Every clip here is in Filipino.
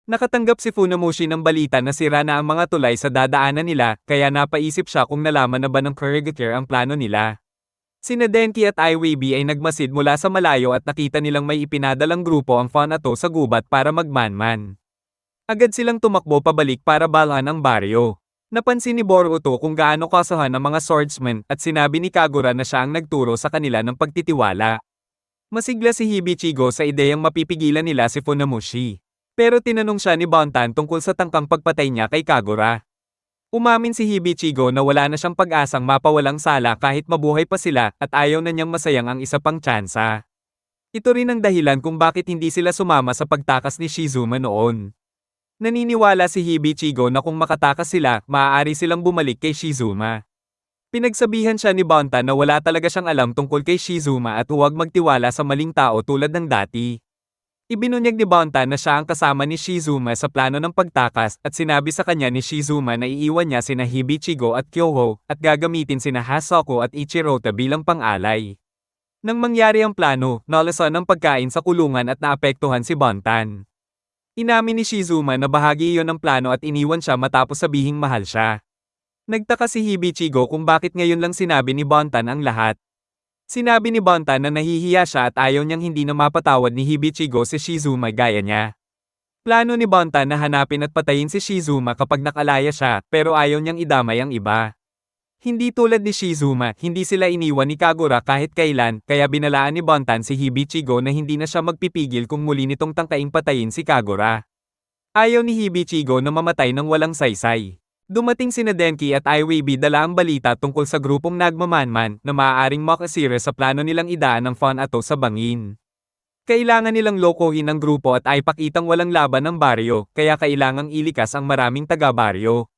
Nakatanggap si Funamushi ng balita na sira na ang mga tulay sa dadaanan nila, kaya napaisip siya kung nalaman na ba ng Kurogakure ang plano nila. Sina Denki at Iwabi ay nagmasid mula sa malayo at nakita nilang may ipinadalang grupo ang Fanato sa gubat para magmanman. Agad silang tumakbo pabalik para balhan ang baryo. Napansin ni Boruto kung gaano kasahan ang mga swordsmen at sinabi ni Kagura na siya ang nagturo sa kanila ng pagtitiwala. Masigla si Hibichigo sa ideyang mapipigilan nila si Funamushi. Pero tinanong siya ni Bontan tungkol sa tangkang pagpatay niya kay Kagura. Umamin si Hibichigo na wala na siyang pag-asang mapawalang sala kahit mabuhay pa sila at ayaw na niyang masayang ang isa pang tsansa. Ito rin ang dahilan kung bakit hindi sila sumama sa pagtakas ni Shizuma noon. Naniniwala si Hibichigo na kung makatakas sila, maaari silang bumalik kay Shizuma. Pinagsabihan siya ni Bontan na wala talaga siyang alam tungkol kay Shizuma at huwag magtiwala sa maling tao tulad ng dati. Ibinunyag ni Bontan na siya ang kasama ni Shizuma sa plano ng pagtakas at sinabi sa kanya ni Shizuma na iiwan niya sina Hibichigo at Kyoho at gagamitin sina Hasaku at Ichirota bilang pang-alay. Nang mangyari ang plano, nalasan ang pagkain sa kulungan at naapektuhan si Bontan. Inamin ni Shizuma na bahagi iyon ng plano at iniwan siya matapos sabihing mahal siya. Nagtaka si Hibichigo kung bakit ngayon lang sinabi ni Bontan ang lahat. Sinabi ni Bontan na nahihiya siya at ayaw niyang hindi na mapatawad ni Hibichigo si Shizuma gaya niya. Plano ni Bontan na hanapin at patayin si Shizuma kapag nakalaya siya, pero ayaw niyang idamay ang iba. Hindi tulad ni Shizuma, hindi sila iniwan ni Kagura kahit kailan, kaya binalaan ni Bontan si Hibichigo na hindi na siya magpipigil kung muli nitong tangkaing patayin si Kagura. Ayaw ni Hibichigo na mamatay ng walang saysay. Dumating sina Denki at Iwabi dala ang balita tungkol sa grupong nagmamanman na maaaring makasira sa plano nilang idaan ng Fanato sa bangin. Kailangan nilang lokohin ang grupo at ipakitang walang laban ng baryo, kaya kailangang ilikas ang maraming taga-baryo.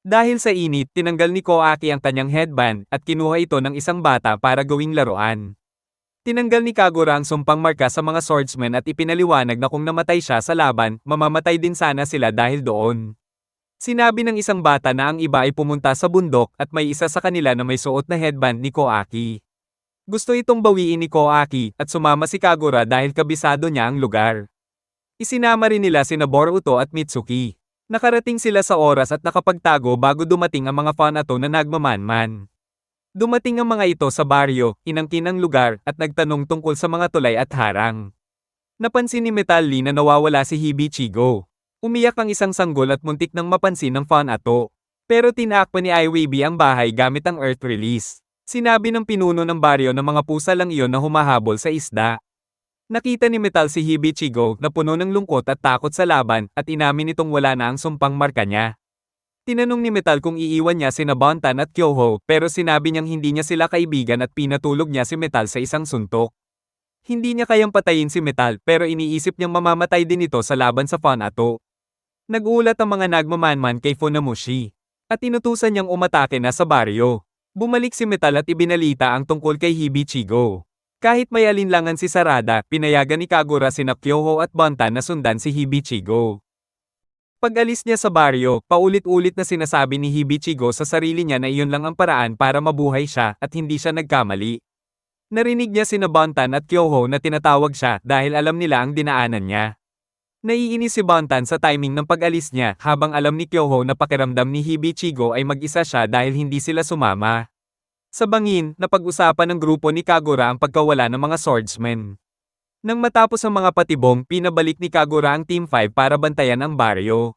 Dahil sa init, tinanggal ni Koaki ang kanyang headband at kinuha ito ng isang bata para gawing laruan. Tinanggal ni Kagura ang sumpang marka sa mga swordsmen at ipinaliwanag na kung namatay siya sa laban, mamamatay din sana sila dahil doon. Sinabi ng isang bata na ang iba ay pumunta sa bundok at may isa sa kanila na may suot na headband ni Koaki. Gusto itong bawiin ni Koaki at sumama si Kagura dahil kabisado niya ang lugar. Isinama rin nila sina Boruto at Mitsuki. Nakarating sila sa oras at nakapagtago bago dumating ang mga Fanato na nagmamanman. Dumating ang mga ito sa baryo, inangkin ang lugar at nagtanong tungkol sa mga tulay at harang. Napansin ni Metal Lee na nawawala si Hibichigo. Umiyak ang isang sanggol at muntik nang mapansin ng Fanato. Pero tinakpan ni Iwabi ang bahay gamit ang earth release. Sinabi ng pinuno ng baryo na mga pusa lang iyon na humahabol sa isda. Nakita ni Metal si Hibichigo na puno ng lungkot at takot sa laban at inamin nitong wala na ang sumpang marka niya. Tinanong ni Metal kung iiwan niya sina Bontan at Kyoho pero sinabi niyang hindi niya sila kaibigan at pinatulog niya si Metal sa isang suntok. Hindi niya kayang patayin si Metal pero iniisip niyang mamamatay din ito sa laban sa Fanato. Nagulat ang mga nagmamanman kay Funamushi at inutusan niyang umatake na sa baryo. Bumalik si Metal at ibinalita ang tungkol kay Hibichigo. Kahit may alinlangan si Sarada, pinayagan ni Kagura sina Kyoho at Bontan na sundan si Hibichigo. Pag-alis niya sa baryo, paulit-ulit na sinasabi ni Hibichigo sa sarili niya na iyon lang ang paraan para mabuhay siya at hindi siya nagkamali. Narinig niya sina Bontan at Kyoho na tinatawag siya dahil alam nila ang dinaanan niya. Naiinis si Bontan sa timing ng pag-alis niya habang alam ni Kyoho na pakiramdam ni Hibichigo ay mag-isa siya dahil hindi sila sumama. Sa bangin, napag-usapan ng grupo ni Kagura ang pagkawala ng mga swordsmen. Nang matapos ang mga patibong, pinabalik ni Kagura ang Team 5 para bantayan ang baryo.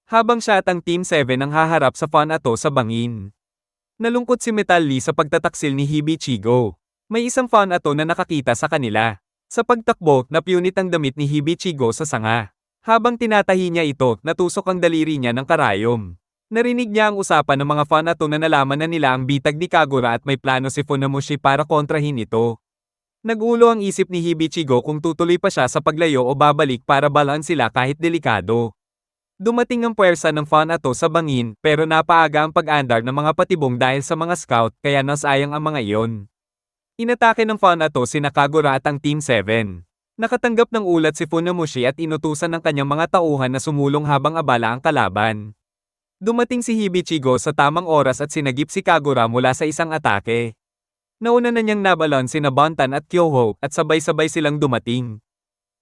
Habang siya at ang Team 7 ang haharap sa Fanato sa bangin. Nalungkot si Metal Lee sa pagtataksil ni Hibichigo. May isang Fanato na nakakita sa kanila. Sa pagtakbo, napunit ang damit ni Hibichigo sa sanga. Habang tinatahi niya ito, natusok ang daliri niya ng karayom. Narinig niya ang usapan ng mga Fanato na nalaman na nila ang bitag ni Kagura at may plano si Funamushi para kontrahin ito. Nagulo ang isip ni Hibichigo kung tutuloy pa siya sa paglayo o babalik para balaan sila kahit delikado. Dumating ang puwersa ng Fanato sa bangin pero napaaga ang pag-andar ng mga patibong dahil sa mga scout kaya nasayang ang mga iyon. Inatake ng Fanato sina Kagura at ang Team 7. Nakatanggap ng ulat si Funamushi at inutusan ng kanyang mga tauhan na sumulong habang abala ang kalaban. Dumating si Hibichigo sa tamang oras at sinagip si Kagura mula sa isang atake. Nauna na niyang nabalon sina Bontan at Kyoho at sabay-sabay silang dumating.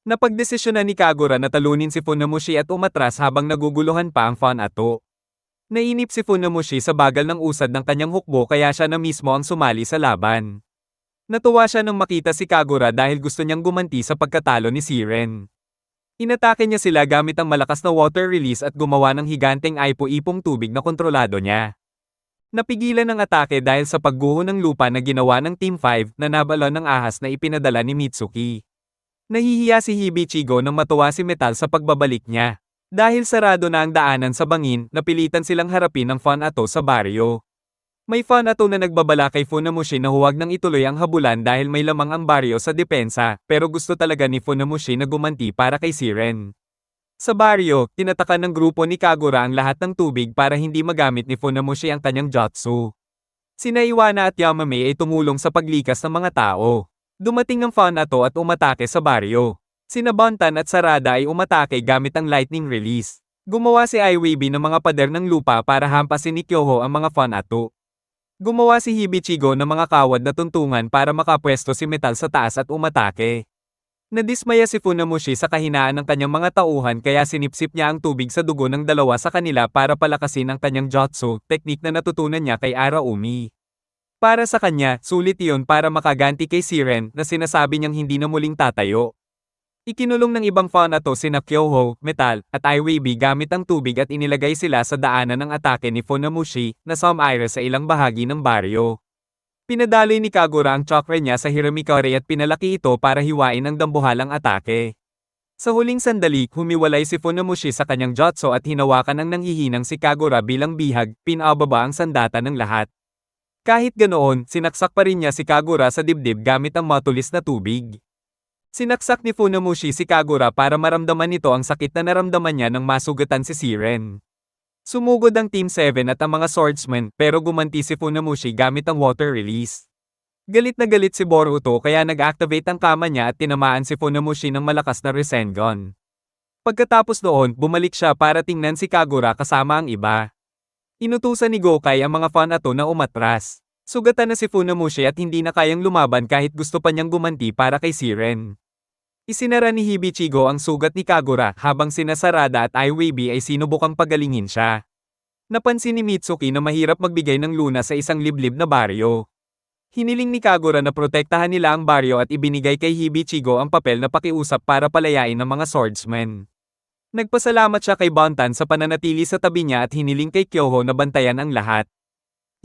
Napagdesisyonan ni Kagura na talunin si Funamushi at umatras habang naguguluhan pa ang Fan Ato. Nainip si Funamushi sa bagal ng usad ng kanyang hukbo kaya siya na mismo ang sumali sa laban. Natuwa siya nang makita si Kagura dahil gusto niyang gumanti sa pagkatalo ni Siren. Inatake niya sila gamit ang malakas na water release at gumawa ng higanteng aipo-ipong tubig na kontrolado niya. Napigilan ang atake dahil sa pagguho ng lupa na ginawa ng Team 5 na nabalon ng ahas na ipinadala ni Mitsuki. Nahihiya si Hibichigo nang matuwa si Metal sa pagbabalik niya. Dahil sarado na ang daanan sa bangin, napilitan silang harapin ang Fan Ato sa baryo. May Fan Ato na nagbabala kay Funamushi na huwag nang ituloy ang habulan dahil may lamang ang baryo sa depensa, pero gusto talaga ni Funamushi na gumanti para kay Siren. Sa baryo, tinatakan ng grupo ni Kagura ang lahat ng tubig para hindi magamit ni Funamushi ang kanyang jutsu. Sina Iwana at Yamame ay tumulong sa paglikas ng mga tao. Dumating ang Fan Ato at umatake sa baryo. Sina Bontan at Sarada ay umatake gamit ang lightning release. Gumawa si Iwabi ng mga pader ng lupa para hampasin ni Kyoho ang mga Fan Ato. Gumawa si Hibichigo ng mga kawad na tuntungan para makapwesto si Metal sa taas at umatake. Nadismaya si Funamushi sa kahinaan ng kanyang mga tauhan kaya sinipsip niya ang tubig sa dugo ng dalawa sa kanila para palakasin ang kanyang jutsu, teknik na natutunan niya kay Araumi. Para sa kanya, sulit iyon para makaganti kay Siren na sinasabi niyang hindi na muling tatayo. Ikinulong ng ibang Fan Ato sina Kyoho, Metal, at Iwabi gamit ang tubig at inilagay sila sa daanan ng atake ni Funamushi na sumire sa ilang bahagi ng baryo. Pinadaloy ni Kagura ang chakra niya sa Hiramikari at pinalaki ito para hiwain ang dambuhalang atake. Sa huling sandali, humiwalay si Funamushi sa kanyang jutsu at hinawakan ang nanghihinang si Kagura bilang bihag, pinababa ang sandata ng lahat. Kahit ganoon, sinaksak pa rin niya si Kagura sa dibdib gamit ang matulis na tubig. Sinaksak ni Funamushi si Kagura para maramdaman nito ang sakit na naramdaman niya nang masugatan si Siren. Sumugod ang Team 7 at ang mga swordsmen pero gumanti si Funamushi gamit ang water release. Galit na galit si Boruto kaya nag-activate ang kama niya at tinamaan si Funamushi ng malakas na Rasengan. Pagkatapos noon, bumalik siya para tingnan si Kagura kasama ang iba. Inutusan ni Gokai ang mga Fan Ato na umatras. Sugatan na si Funamushi at hindi na kayang lumaban kahit gusto pa niyang gumanti para kay Siren. Isinara ni Hibichigo ang sugat ni Kagura habang sina Sarada at Iwabi ay sinubukang pagalingin siya. Napansin ni Mitsuki na mahirap magbigay ng luna sa isang liblib na baryo. Hiniling ni Kagura na protektahan nila ang baryo at ibinigay kay Hibichigo ang papel na pakiusap para palayain ang mga swordsmen. Nagpasalamat siya kay Bontan sa pananatili sa tabi niya at hiniling kay Kyoho na bantayan ang lahat.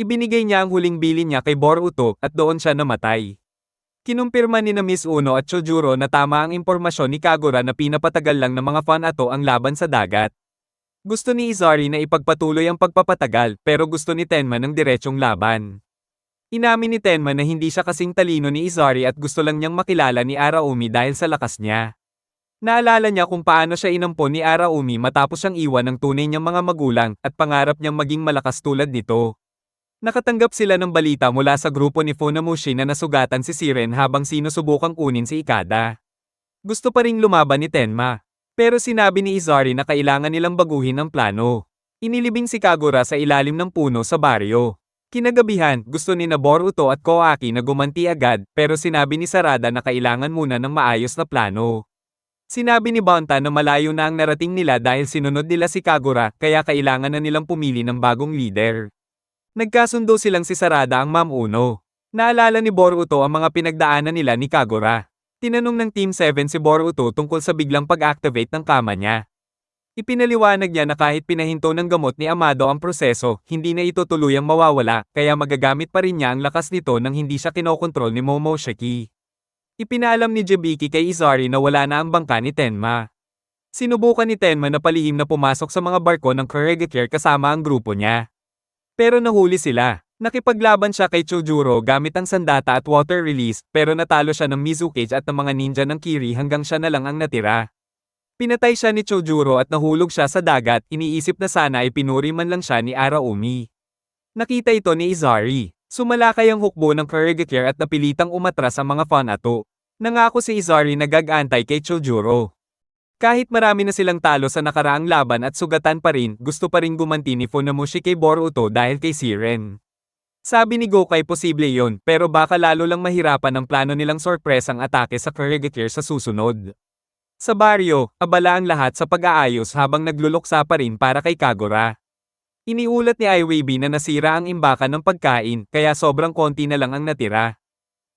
Ibinigay niya ang huling bilin niya kay Boruto at doon siya namatay. Kinumpirma ni na Miss Uno at Chojuro na tama ang impormasyon ni Kagura na pinapatagal lang ng mga Fan Ato ang laban sa dagat. Gusto ni Izari na ipagpatuloy ang pagpapatagal pero gusto ni Tenma ng diretsong laban. Inamin ni Tenma na hindi siya kasing talino ni Izari at gusto lang niyang makilala ni Araumi dahil sa lakas niya. Naalala niya kung paano siya inampon ni Araumi matapos siyang iwan ng tunay niyang mga magulang at pangarap niyang maging malakas tulad nito. Nakatanggap sila ng balita mula sa grupo ni Funamushi na nasugatan si Siren habang sinusubukang kunin si Ikada. Gusto pa ring lumaban ni Tenma. Pero sinabi ni Izari na kailangan nilang baguhin ang plano. Inilibing si Kagura sa ilalim ng puno sa baryo. Kinagabihan, gusto ni Boruto at Koaki na gumanti agad pero sinabi ni Sarada na kailangan muna ng maayos na plano. Sinabi ni Bonta na malayo na ang narating nila dahil sinunod nila si Kagura kaya kailangan na nilang pumili ng bagong leader. Nagkasundo silang si Sarada ang Ma'am Uno. Naalala ni Boruto ang mga pinagdaanan nila ni Kagura. Tinanong ng Team 7 si Boruto tungkol sa biglang pag-activate ng kama niya. Ipinaliwanag niya na kahit pinahinto ng gamot ni Amado ang proseso, hindi na ito tuluyang mawawala, kaya magagamit pa rin niya ang lakas nito nang hindi siya kinokontrol ni Momoshiki. Ipinaalam ni Jibiki kay Izari na wala na ang bangka ni Tenma. Sinubukan ni Tenma na palihim na pumasok sa mga barko ng Kuregakure kasama ang grupo niya. Pero nahuli sila. Nakipaglaban siya kay Chojuro gamit ang sandata at water release, pero natalo siya ng Mizukage at ng mga ninja ng Kiri hanggang siya na lang ang natira. Pinatay siya ni Chojuro at nahulog siya sa dagat, iniisip na sana ay pinuri man lang siya ni Araumi. Nakita ito ni Izari. Sumalakay ang hukbo ng Kuregakure at napilitang umatras ang mga Fan Ato. Nangako si Izari na gag-antay kay Chojuro. Kahit marami na silang talo sa nakaraang laban at sugatan pa rin, gusto pa rin gumanti ni Funamushi kay Boruto dahil kay Siren. Sabi ni Gokai posible yon, pero baka lalo lang mahirapan ang plano nilang sorpresang atake sa Kuregakure sa susunod. Sa baryo, abala ang lahat sa pag-aayos habang nagluluksa pa rin para kay Kagura. Iniulat ni Iwebe na nasira ang imbakan ng pagkain, kaya sobrang konti na lang ang natira.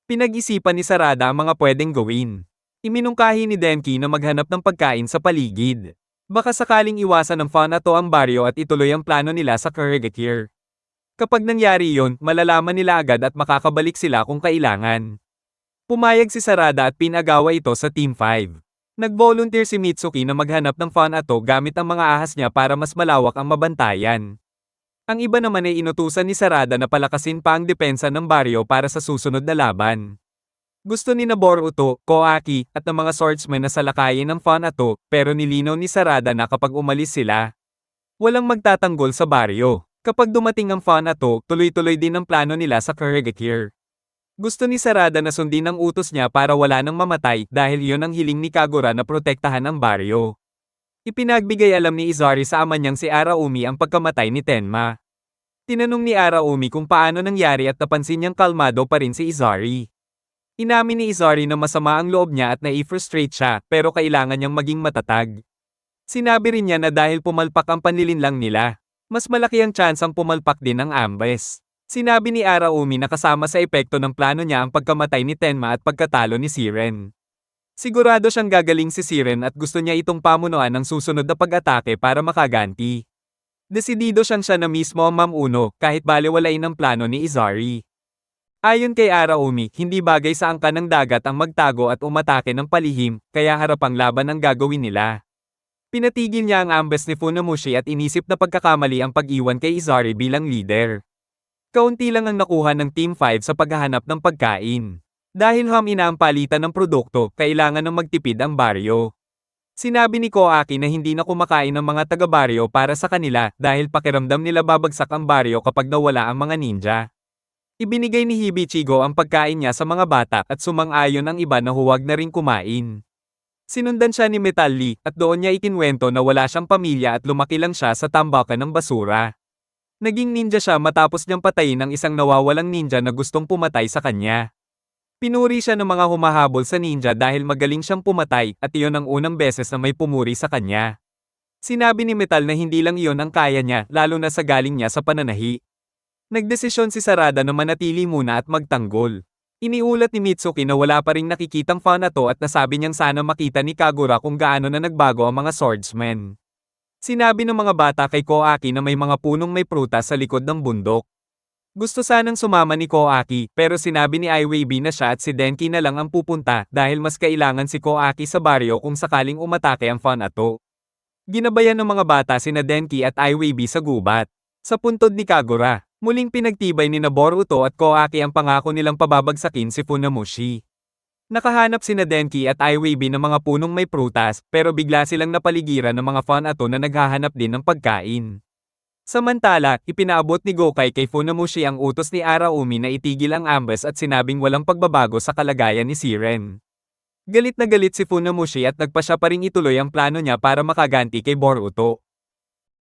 Pinag-isipan ni Sarada ang mga pwedeng gawin. Iminungkahi ni Denki na maghanap ng pagkain sa paligid. Baka sakaling iwasan ng Fanato ang baryo at ituloy ang plano nila sa Kurigakir. Kapag nangyari yon, malalaman nila agad at makakabalik sila kung kailangan. Pumayag si Sarada at pinagawa ito sa Team 5. Nag-volunteer si Mitsuki na maghanap ng Fanato gamit ang mga ahas niya para mas malawak ang mabantayan. Ang iba naman ay inutusan ni Sarada na palakasin pa ang depensa ng baryo para sa susunod na laban. Gusto ni Boruto, Koaki, at ng mga swordsmen na salakayin ng Fanato, pero nilinaw ni Sarada na kapag umalis sila, walang magtatanggol sa baryo. Kapag dumating ang Fanato, tuloy-tuloy din ang plano nila sa Kurigakir. Gusto ni Sarada na sundin ang utos niya para wala nang mamatay dahil iyon ang hiling ni Kagura na protektahan ang baryo. Ipinagbigay alam ni Izari sa ama niyang si Araumi ang pagkamatay ni Tenma. Tinanong ni Araumi kung paano nangyari at napansin niyang kalmado pa rin si Izari. Inamin ni Izari na masama ang loob niya at nai-frustrate siya pero kailangan niyang maging matatag. Sinabi rin niya na dahil pumalpak ang panlilinlang nila, mas malaki ang tsansang pumalpak din ang Ambes. Sinabi ni Araumi na kasama sa epekto ng plano niya ang pagkamatay ni Tenma at pagkatalo ni Siren. Sigurado siyang gagaling si Siren at gusto niya itong pamunuan ng susunod na pag-atake para makaganti. Desidido siya na mismo ang mamuno kahit balewalain ang plano ni Izari. Ayon kay Araumi, hindi bagay sa angkan ng dagat ang magtago at umatake ng palihim, kaya harapang laban ang gagawin nila. Pinatigil niya ang ambes ni Funamushi at inisip na pagkakamali ang pag-iwan kay Izari bilang leader. Kaunti lang ang nakuha ng Team 5 sa paghahanap ng pagkain. Dahil hamina ang palitan ng produkto, kailangan ng magtipid ang baryo. Sinabi ni Koaki na hindi na kumakain ng mga taga-baryo para sa kanila dahil pakiramdam nila babagsak ang baryo kapag nawala ang mga ninja. Ibinigay ni Hibichigo ang pagkain niya sa mga bata at sumang-ayon ang iba na huwag na rin kumain. Sinundan siya ni Metal Lee at doon niya ikinwento na wala siyang pamilya at lumaki lang siya sa tambakan ng basura. Naging ninja siya matapos niyang patayin ang isang nawawalang ninja na gustong pumatay sa kanya. Pinuri siya ng mga humahabol sa ninja dahil magaling siyang pumatay at iyon ang unang beses na may pumuri sa kanya. Sinabi ni Metal na hindi lang iyon ang kaya niya lalo na sa galing niya sa pananahi. Nagdesisyon si Sarada na manatili muna at magtanggol. Iniulat ni Mitsuki na wala pa ring nakikitang Fanato at nasabi niyang sana makita ni Kagura kung gaano na nagbago ang mga swordsmen. Sinabi ng mga bata kay Koaki na may mga punong may prutas sa likod ng bundok. Gusto sanang sumama ni Koaki pero sinabi ni Iwebe na siya at si Denki na lang ang pupunta dahil mas kailangan si Koaki sa baryo kung sakaling umatake ang Fanato. Ginabayan ng mga bata sina Denki at Iwebe sa gubat. Sa puntod ni Kagura, muling pinagtibay ni Boruto at Koaki ang pangako nilang pababagsakin si Funamushi. Nakahanap sina Denki at Iwebe ng mga punong may prutas pero bigla silang napaligiran ng mga Fanato na naghahanap din ng pagkain. Samantala, ipinaabot ni Gokai kay Funamushi ang utos ni Araumi na itigil ang ambas at sinabing walang pagbabago sa kalagayan ni Siren. Galit na galit si Funamushi at nagpasya pa ring ituloy ang plano niya para makaganti kay Boruto.